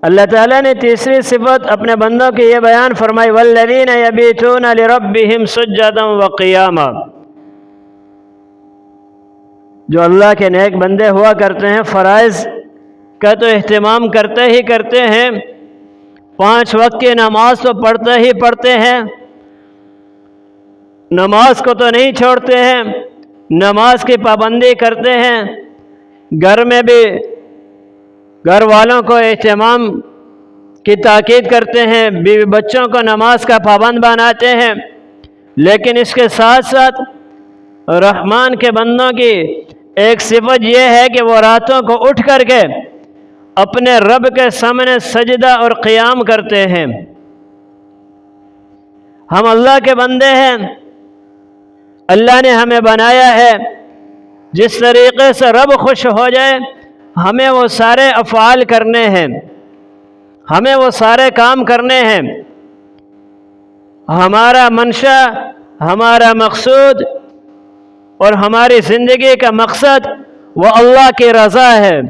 اللہ تعالیٰ نے تیسری صفت اپنے بندوں کی یہ بیان فرمائی والذین یبیتون لربہم سجدا وقیاما، جو اللہ کے نیک بندے ہوا کرتے ہیں فرائض کا تو اہتمام کرتے ہی کرتے ہیں، 5 وقت کی نماز تو پڑھتے ہی پڑھتے ہیں، نماز کو تو نہیں چھوڑتے ہیں، نماز کی پابندی کرتے ہیں، گھر میں بھی گھر والوں کو اہتمام کی تاکید کرتے ہیں، بیوی بچوں کو نماز کا پابند بناتے ہیں، لیکن اس کے ساتھ ساتھ رحمان کے بندوں کی ایک صفت یہ ہے کہ وہ راتوں کو اٹھ کر کے اپنے رب کے سامنے سجدہ اور قیام کرتے ہیں۔ ہم اللہ کے بندے ہیں، اللہ نے ہمیں بنایا ہے، جس طریقے سے رب خوش ہو جائے ہمیں وہ سارے افعال کرنے ہیں، ہمیں وہ سارے کام کرنے ہیں۔ ہمارا منشا، ہمارا مقصود اور ہماری زندگی کا مقصد وہ اللہ کی رضا ہے۔